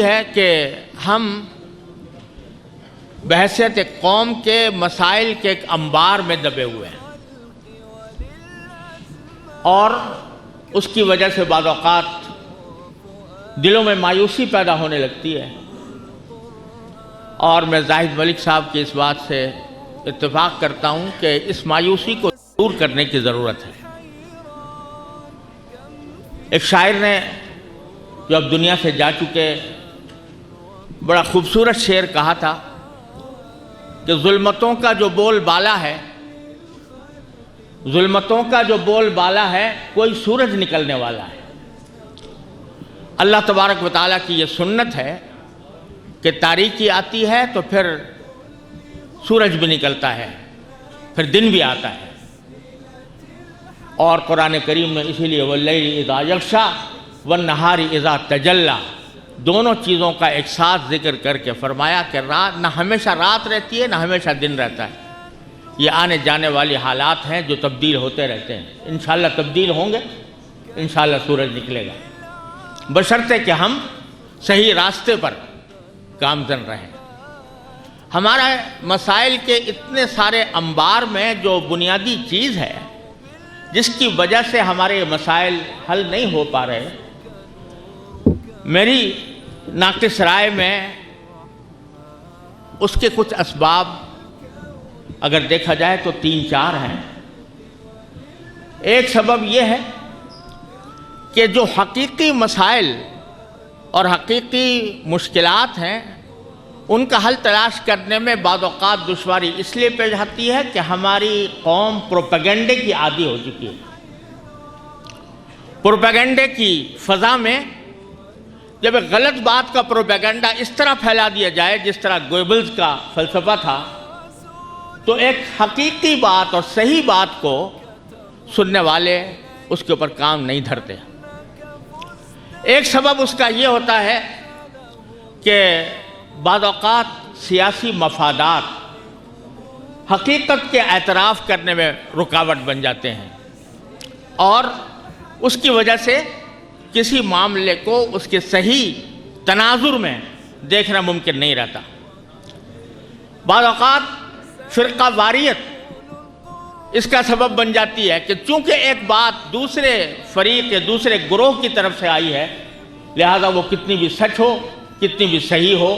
ہے کہ ہم بحیثیت ایک قوم کے مسائل کے ایک انبار میں دبے ہوئے ہیں اور اس کی وجہ سے بعض اوقات دلوں میں مایوسی پیدا ہونے لگتی ہے، اور میں زاہد ملک صاحب کی اس بات سے اتفاق کرتا ہوں کہ اس مایوسی کو دور کرنے کی ضرورت ہے۔ ایک شاعر نے جو اب دنیا سے جا چکے بڑا خوبصورت شعر کہا تھا کہ ظلمتوں کا جو بول بالا ہے، ظلمتوں کا جو بول بالا ہے، کوئی سورج نکلنے والا ہے۔ اللہ تبارک و تعالیٰ کی یہ سنت ہے کہ تاریکی آتی ہے تو پھر سورج بھی نکلتا ہے، پھر دن بھی آتا ہے۔ اور قرآن کریم میں اسی لیے وَاللَّيْلِ إِذَا يَغْشَىٰ وَالنَّهَارِ إِذَا تَجَلَّىٰ دونوں چیزوں کا ایک ساتھ ذکر کر کے فرمایا کہ رات نہ ہمیشہ رات رہتی ہے نہ ہمیشہ دن رہتا ہے، یہ آنے جانے والی حالات ہیں جو تبدیل ہوتے رہتے ہیں۔ انشاءاللہ تبدیل ہوں گے، انشاءاللہ سورج نکلے گا، بشرطے کہ ہم صحیح راستے پر گامزن رہیں۔ ہمارا مسائل کے اتنے سارے انبار میں جو بنیادی چیز ہے جس کی وجہ سے ہمارے مسائل حل نہیں ہو پا رہے، میری ناقص رائے میں اس کے کچھ اسباب اگر دیکھا جائے تو 3-4 ہیں۔ ایک سبب یہ ہے کہ جو حقیقی مسائل اور حقیقی مشکلات ہیں ان کا حل تلاش کرنے میں بعض اوقات دشواری اس لیے پیش آتی ہے کہ ہماری قوم پروپیگنڈے کی عادی ہو چکی ہے۔ پروپیگنڈے کی فضا میں جب ایک غلط بات کا پروپیگنڈا اس طرح پھیلا دیا جائے جس طرح گوئبلز کا فلسفہ تھا، تو ایک حقیقی بات اور صحیح بات کو سننے والے اس کے اوپر کام نہیں دھرتے۔ ایک سبب اس کا یہ ہوتا ہے کہ بعض اوقات سیاسی مفادات حقیقت کے اعتراف کرنے میں رکاوٹ بن جاتے ہیں، اور اس کی وجہ سے کسی معاملے کو اس کے صحیح تناظر میں دیکھنا ممکن نہیں رہتا۔ بعض اوقات فرقہ واریت اس کا سبب بن جاتی ہے کہ چونکہ ایک بات دوسرے فریق یا دوسرے گروہ کی طرف سے آئی ہے، لہذا وہ کتنی بھی سچ ہو، کتنی بھی صحیح ہو،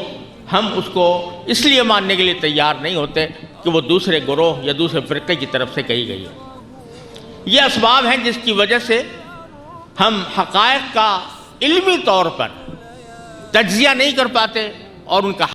ہم اس کو اس لیے ماننے کے لیے تیار نہیں ہوتے کہ وہ دوسرے گروہ یا دوسرے فرقے کی طرف سے کہی گئی ہے۔ یہ اسباب ہیں جس کی وجہ سے ہم حقائق کا علمی طور پر تجزیہ نہیں کر پاتے اور ان کا